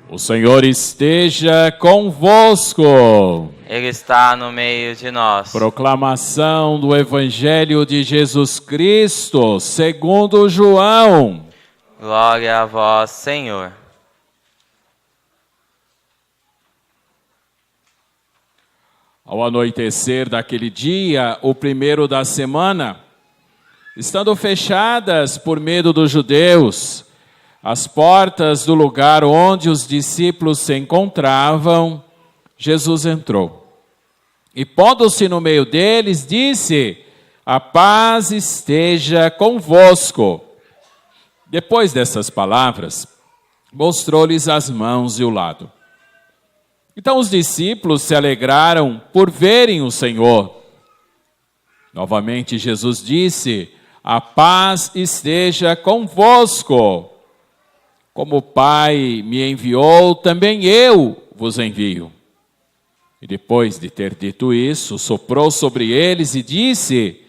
O Senhor esteja convosco. Ele está no meio de nós. Proclamação do Evangelho de Jesus Cristo, segundo João. Glória a vós, Senhor. Ao anoitecer daquele dia, o primeiro da semana, estando fechadas por medo dos judeus, as portas do lugar onde os discípulos se encontravam, Jesus entrou. E pondo-se no meio deles, disse: a paz esteja convosco. Depois dessas palavras, mostrou-lhes as mãos e o lado. Então os discípulos se alegraram por verem o Senhor. Novamente Jesus disse: a paz esteja convosco. Como o Pai me enviou, também eu vos envio. E depois de ter dito isso, soprou sobre eles e disse: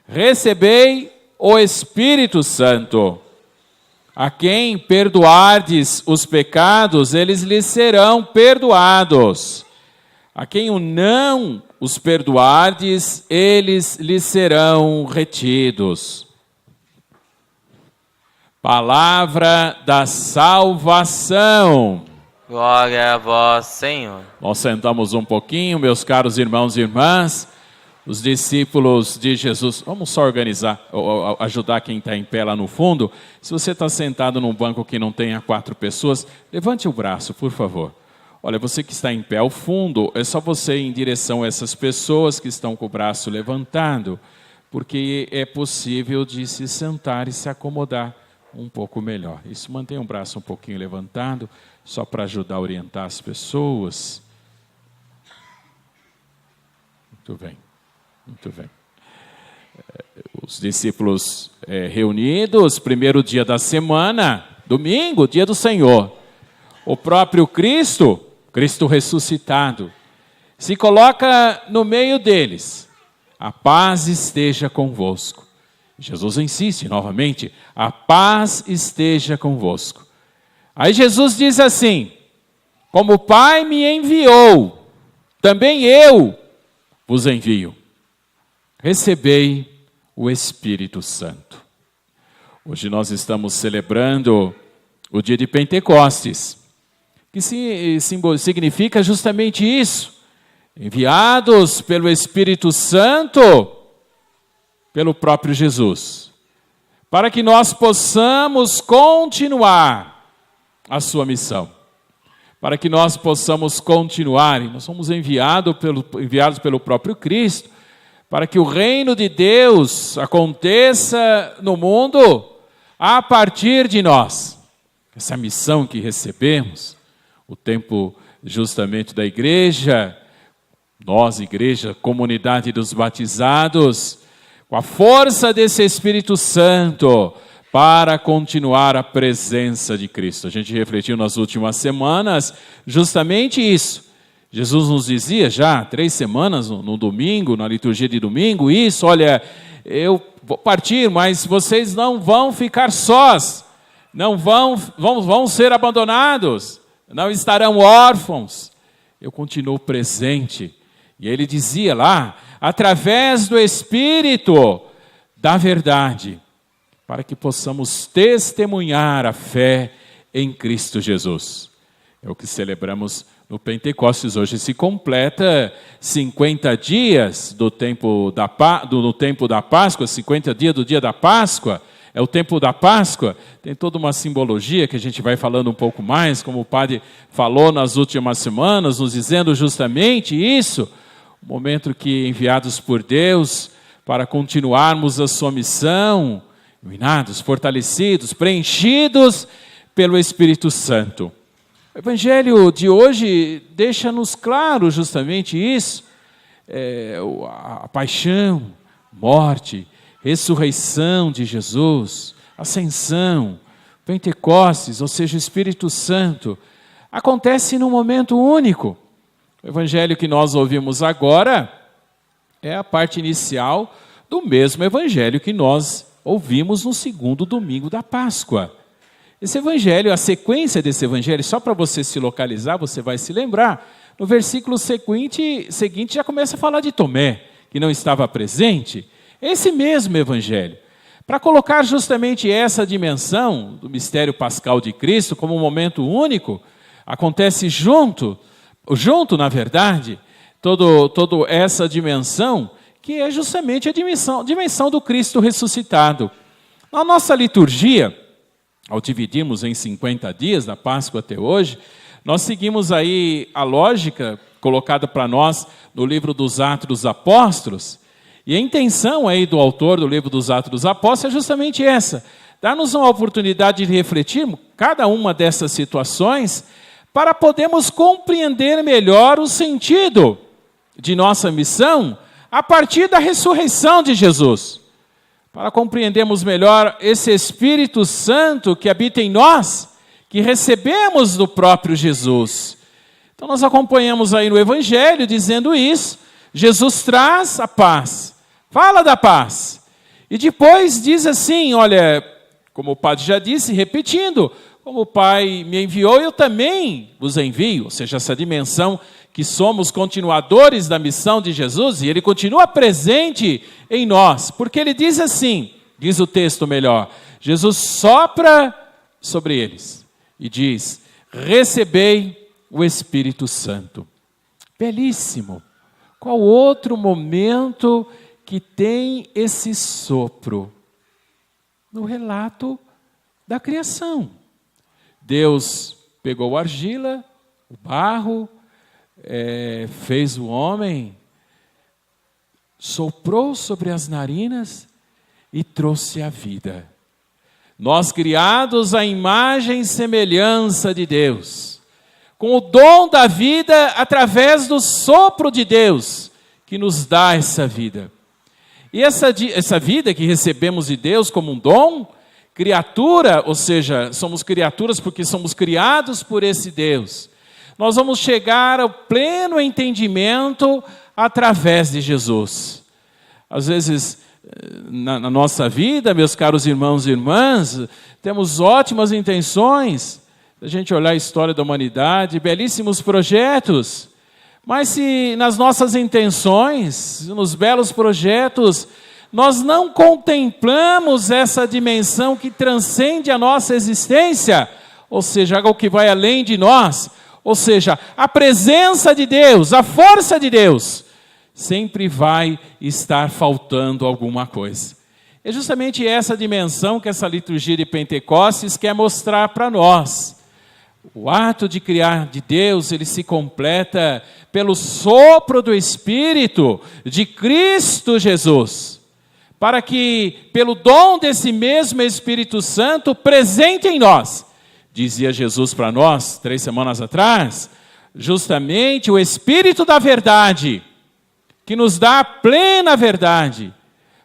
recebei o Espírito Santo. A quem perdoardes os pecados, eles lhes serão perdoados. A quem não os perdoardes, eles lhes serão retidos. Palavra da salvação. Glória a vós, Senhor. Nós sentamos um pouquinho, meus caros irmãos e irmãs, os discípulos de Jesus. Vamos só organizar, ajudar quem está em pé lá no fundo. Se você está sentado num banco que não tenha 4 pessoas, levante o braço, por favor. Olha, você que está em pé ao fundo, é só você ir em direção a essas pessoas que estão com o braço levantado, porque é possível de se sentar e se acomodar um pouco melhor. Isso, mantenha o braço um pouquinho levantado, só para ajudar a orientar as pessoas. Muito bem, muito bem. Os discípulos reunidos, primeiro dia da semana, domingo, dia do Senhor. O próprio Cristo ressuscitado, se coloca no meio deles. A paz esteja convosco. Jesus insiste novamente: a paz esteja convosco. Aí Jesus diz assim: como o Pai me enviou, também eu vos envio. Recebei o Espírito Santo. Hoje nós estamos celebrando o dia de Pentecostes, que significa justamente isso: enviados pelo Espírito Santo, pelo próprio Jesus, para que nós possamos continuar a sua missão, para que nós possamos continuar, e nós somos enviados pelo próprio Cristo, para que o reino de Deus aconteça no mundo a partir de nós. Essa missão que recebemos, o tempo justamente da igreja, nós, igreja, comunidade dos batizados, com a força desse Espírito Santo, para continuar a presença de Cristo. A gente refletiu nas últimas semanas justamente isso. Jesus nos dizia já 3 semanas no domingo, na liturgia de domingo, isso: olha, eu vou partir, mas vocês não vão ficar sós, não vão ser abandonados, não estarão órfãos. Eu continuo presente. E ele dizia lá: através do Espírito da verdade, para que possamos testemunhar a fé em Cristo Jesus. É o que celebramos no Pentecostes. Hoje se completa 50 dias do tempo da Páscoa, 50 dias do dia da Páscoa. É o tempo da Páscoa, tem toda uma simbologia que a gente vai falando um pouco mais, como o padre falou nas últimas semanas, nos dizendo justamente isso. O momento que, enviados por Deus para continuarmos a sua missão, iluminados, fortalecidos, preenchidos pelo Espírito Santo. O Evangelho de hoje deixa-nos claro justamente isso: a paixão, morte, ressurreição de Jesus, ascensão, Pentecostes, ou seja, o Espírito Santo, acontece num momento único. O Evangelho que nós ouvimos agora é a parte inicial do mesmo Evangelho que nós ouvimos no segundo domingo da Páscoa. Esse evangelho, a sequência desse evangelho, só para você se localizar, você vai se lembrar, no versículo seguinte já começa a falar de Tomé, que não estava presente. Esse mesmo evangelho. Para colocar justamente essa dimensão do mistério pascal de Cristo como um momento único, acontece junto, na verdade, toda essa dimensão, que é justamente a dimensão do Cristo ressuscitado. Na nossa liturgia, ao dividirmos em 50 dias, da Páscoa até hoje, nós seguimos aí a lógica colocada para nós no livro dos Atos dos Apóstolos, e a intenção aí do autor do livro dos Atos dos Apóstolos é justamente essa, dar-nos uma oportunidade de refletirmos cada uma dessas situações para podermos compreender melhor o sentido de nossa missão a partir da ressurreição de Jesus. Para compreendermos melhor esse Espírito Santo que habita em nós, que recebemos do próprio Jesus. Então nós acompanhamos aí no Evangelho dizendo isso, Jesus traz a paz, fala da paz. E depois diz assim, olha, como o Padre já disse, repetindo, como o Pai me enviou, eu também vos envio. Ou seja, essa dimensão que somos continuadores da missão de Jesus, e Ele continua presente em nós. Porque Ele diz assim, diz o texto melhor, Jesus sopra sobre eles e diz, recebei o Espírito Santo. Belíssimo. Qual outro momento que tem esse sopro? No relato da criação. Deus pegou a argila, o barro, fez o homem, soprou sobre as narinas e trouxe a vida. Nós criados à imagem e semelhança de Deus, com o dom da vida através do sopro de Deus, que nos dá essa vida. E essa vida que recebemos de Deus como um dom, criatura, ou seja, somos criaturas porque somos criados por esse Deus. Nós vamos chegar ao pleno entendimento através de Jesus. Às vezes, na nossa vida, meus caros irmãos e irmãs, temos ótimas intenções, a gente olhar a história da humanidade, belíssimos projetos, mas se nas nossas intenções, nos belos projetos, nós não contemplamos essa dimensão que transcende a nossa existência, ou seja, algo que vai além de nós, ou seja, a presença de Deus, a força de Deus, sempre vai estar faltando alguma coisa. É justamente essa dimensão que essa liturgia de Pentecostes quer mostrar para nós. O ato de criar de Deus, ele se completa pelo sopro do Espírito de Cristo Jesus, para que, pelo dom desse mesmo Espírito Santo presente em nós, dizia Jesus para nós, 3 semanas atrás, justamente o Espírito da verdade, que nos dá a plena verdade,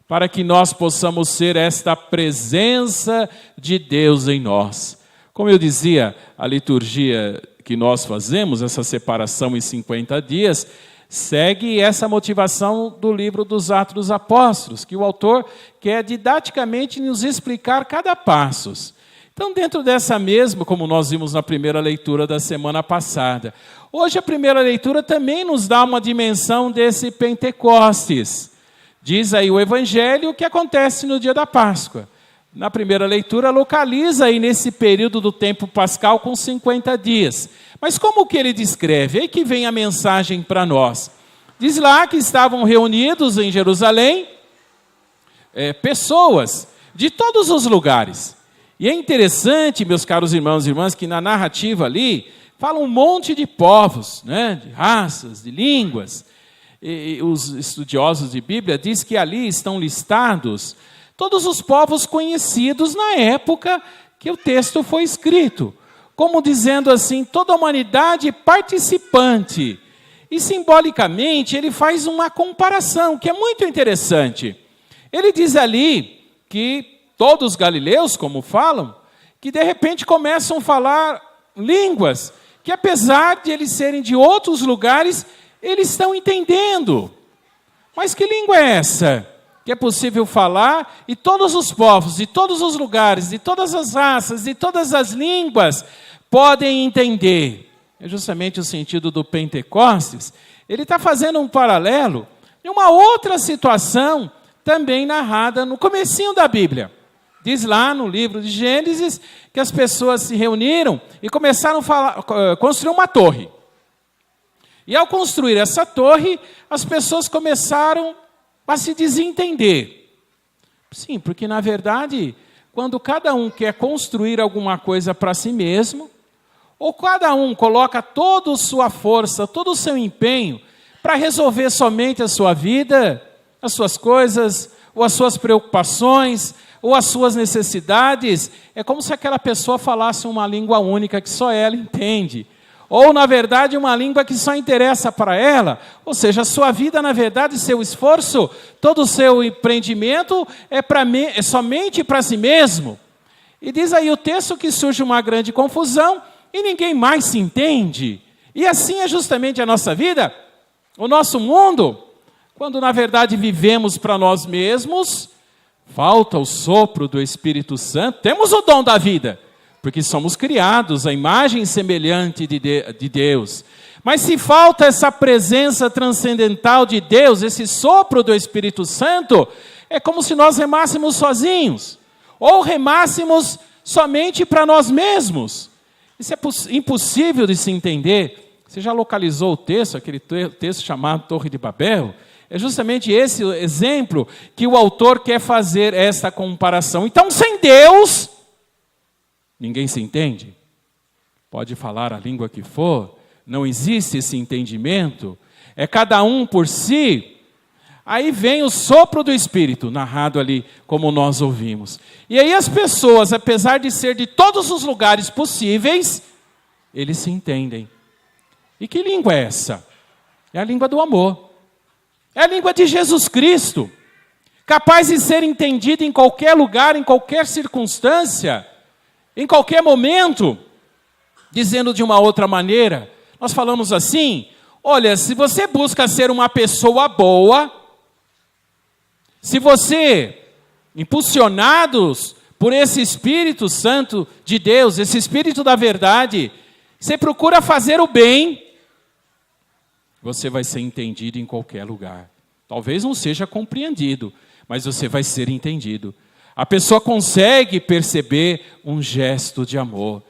para que nós possamos ser esta presença de Deus em nós. Como eu dizia, a liturgia que nós fazemos, essa separação em 50 dias, segue essa motivação do livro dos Atos dos Apóstolos, que o autor quer didaticamente nos explicar cada passo. Então, dentro dessa mesma, como nós vimos na primeira leitura da semana passada, hoje a primeira leitura também nos dá uma dimensão desse Pentecostes. Diz aí o Evangelho o que acontece no dia da Páscoa. Na primeira leitura, localiza aí nesse período do tempo pascal com 50 dias. Mas como que ele descreve? Aí que vem a mensagem para nós. Diz lá que estavam reunidos em Jerusalém pessoas de todos os lugares. E é interessante, meus caros irmãos e irmãs, que na narrativa ali fala um monte de povos, né? De raças, de línguas. E os estudiosos de Bíblia dizem que ali estão listados todos os povos conhecidos na época que o texto foi escrito, como dizendo assim, toda a humanidade participante. E simbolicamente ele faz uma comparação que é muito interessante. Ele diz ali que todos os galileus, como falam, que de repente começam a falar línguas, que apesar de eles serem de outros lugares, eles estão entendendo. Mas que língua é essa que é possível falar, e todos os povos, de todos os lugares, de todas as raças, de todas as línguas, podem entender. É justamente o sentido do Pentecostes. Ele está fazendo um paralelo de uma outra situação, também narrada no comecinho da Bíblia. Diz lá no livro de Gênesis, que as pessoas se reuniram e começaram a construir uma torre. E ao construir essa torre, as pessoas começaram a se desentender. Sim, porque na verdade, quando cada um quer construir alguma coisa para si mesmo, ou cada um coloca toda a sua força, todo o seu empenho para resolver somente a sua vida, as suas coisas, ou as suas preocupações, ou as suas necessidades, é como se aquela pessoa falasse uma língua única que só ela entende. Ou, na verdade, uma língua que só interessa para ela. Ou seja, a sua vida, na verdade, seu esforço, todo o seu empreendimento é somente para si mesmo. E diz aí o texto que surge uma grande confusão e ninguém mais se entende. E assim é justamente a nossa vida, o nosso mundo. Quando, na verdade, vivemos para nós mesmos, falta o sopro do Espírito Santo. Temos o dom da vida, porque somos criados à imagem semelhante de Deus. Mas se falta essa presença transcendental de Deus, esse sopro do Espírito Santo, é como se nós remássemos sozinhos, ou remássemos somente para nós mesmos. Isso é impossível de se entender. Você já localizou o texto, aquele texto chamado Torre de Babel? É justamente esse o exemplo que o autor quer fazer esta comparação. Então, sem Deus, ninguém se entende. Pode falar a língua que for, não existe esse entendimento. É cada um por si. Aí vem o sopro do Espírito, narrado ali como nós ouvimos. E aí as pessoas, apesar de ser de todos os lugares possíveis, eles se entendem. E que língua é essa? É a língua do amor. É a língua de Jesus Cristo, capaz de ser entendida em qualquer lugar, em qualquer circunstância, em qualquer momento. Dizendo de uma outra maneira, nós falamos assim: olha, se você busca ser uma pessoa boa, se você, impulsionados por esse Espírito Santo de Deus, esse Espírito da verdade, você procura fazer o bem, você vai ser entendido em qualquer lugar. Talvez não seja compreendido, mas você vai ser entendido. A pessoa consegue perceber um gesto de amor.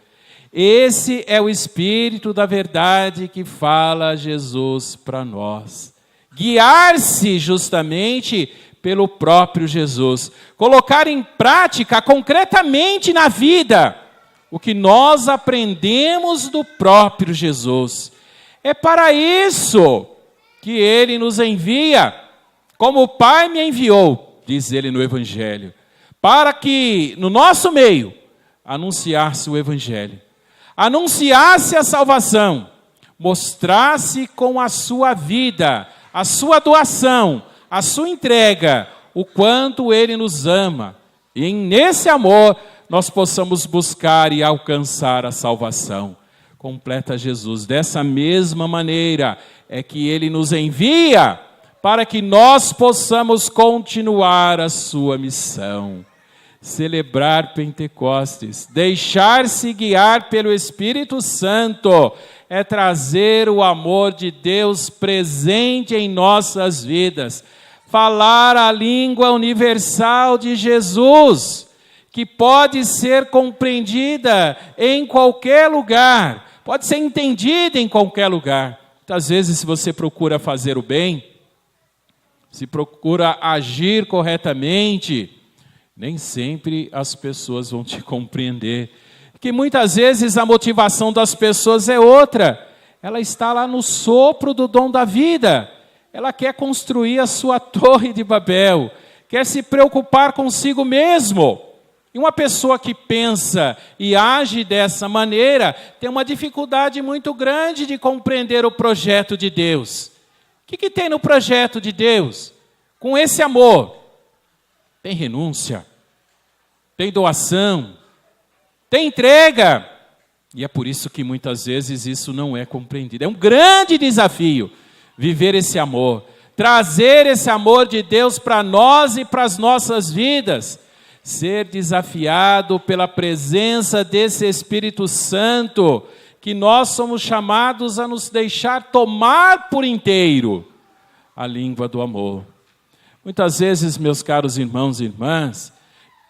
Esse é o Espírito da verdade que fala Jesus para nós. Guiar-se justamente pelo próprio Jesus. Colocar em prática concretamente na vida o que nós aprendemos do próprio Jesus. É para isso que Ele nos envia, como o Pai me enviou, diz Ele no Evangelho, para que no nosso meio anunciasse o Evangelho, anunciasse a salvação, mostrasse com a sua vida, a sua doação, a sua entrega, o quanto Ele nos ama, e nesse amor nós possamos buscar e alcançar a salvação. Completa Jesus. Dessa mesma maneira é que Ele nos envia para que nós possamos continuar a sua missão. Celebrar Pentecostes, deixar-se guiar pelo Espírito Santo, é trazer o amor de Deus presente em nossas vidas. Falar a língua universal de Jesus, que pode ser compreendida em qualquer lugar, pode ser entendida em qualquer lugar. Muitas vezes, se você procura fazer o bem, se procura agir corretamente, nem sempre as pessoas vão te compreender. Porque muitas vezes a motivação das pessoas é outra. Ela está lá no sopro do dom da vida. Ela quer construir a sua torre de Babel, quer se preocupar consigo mesmo. E uma pessoa que pensa e age dessa maneira tem uma dificuldade muito grande de compreender o projeto de Deus. O que tem no projeto de Deus? Com esse amor, tem renúncia, tem doação, tem entrega. E é por isso que muitas vezes isso não é compreendido. É um grande desafio viver esse amor, trazer esse amor de Deus para nós e para as nossas vidas, ser desafiado pela presença desse Espírito Santo, que nós somos chamados a nos deixar tomar por inteiro a língua do amor. Muitas vezes, meus caros irmãos e irmãs,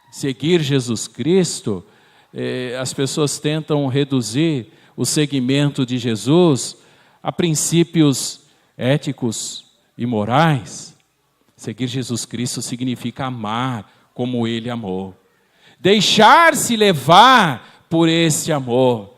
seguir Jesus Cristo, as pessoas tentam reduzir o seguimento de Jesus a princípios éticos e morais. Seguir Jesus Cristo significa amar como Ele amou. Deixar-se levar por esse amor.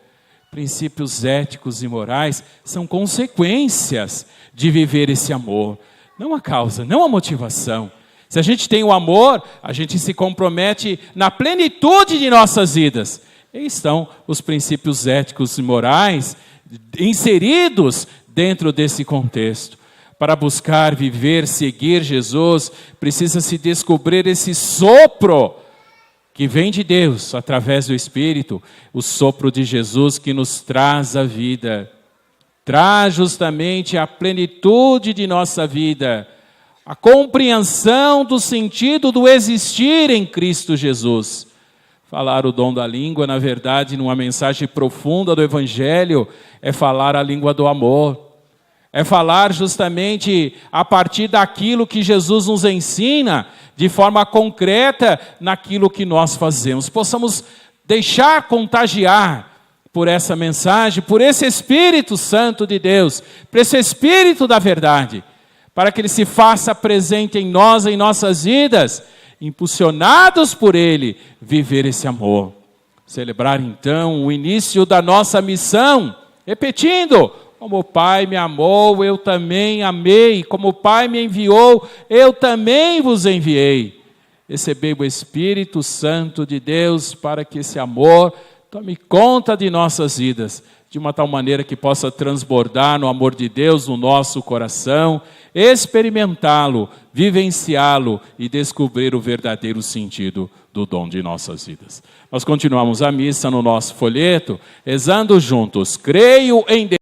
Princípios éticos e morais são consequências de viver esse amor. Não a causa, não a motivação. Se a gente tem o amor, a gente se compromete na plenitude de nossas vidas. E estão os princípios éticos e morais inseridos dentro desse contexto. Para buscar, viver, seguir Jesus, precisa-se descobrir esse sopro que vem de Deus, através do Espírito, o sopro de Jesus que nos traz a vida. Traz justamente a plenitude de nossa vida, a compreensão do sentido do existir em Cristo Jesus. Falar o dom da língua, na verdade, numa mensagem profunda do Evangelho, é falar a língua do amor. É falar justamente a partir daquilo que Jesus nos ensina, de forma concreta, naquilo que nós fazemos. Possamos deixar contagiar por essa mensagem, por esse Espírito Santo de Deus, por esse Espírito da verdade, para que Ele se faça presente em nós, em nossas vidas, impulsionados por Ele, viver esse amor. Celebrar então o início da nossa missão, repetindo: como o Pai me amou, eu também amei. Como o Pai me enviou, eu também vos enviei. Recebei o Espírito Santo de Deus para que esse amor tome conta de nossas vidas, de uma tal maneira que possa transbordar no amor de Deus no nosso coração, experimentá-lo, vivenciá-lo e descobrir o verdadeiro sentido do dom de nossas vidas. Nós continuamos a missa no nosso folheto, rezando juntos: creio em Deus.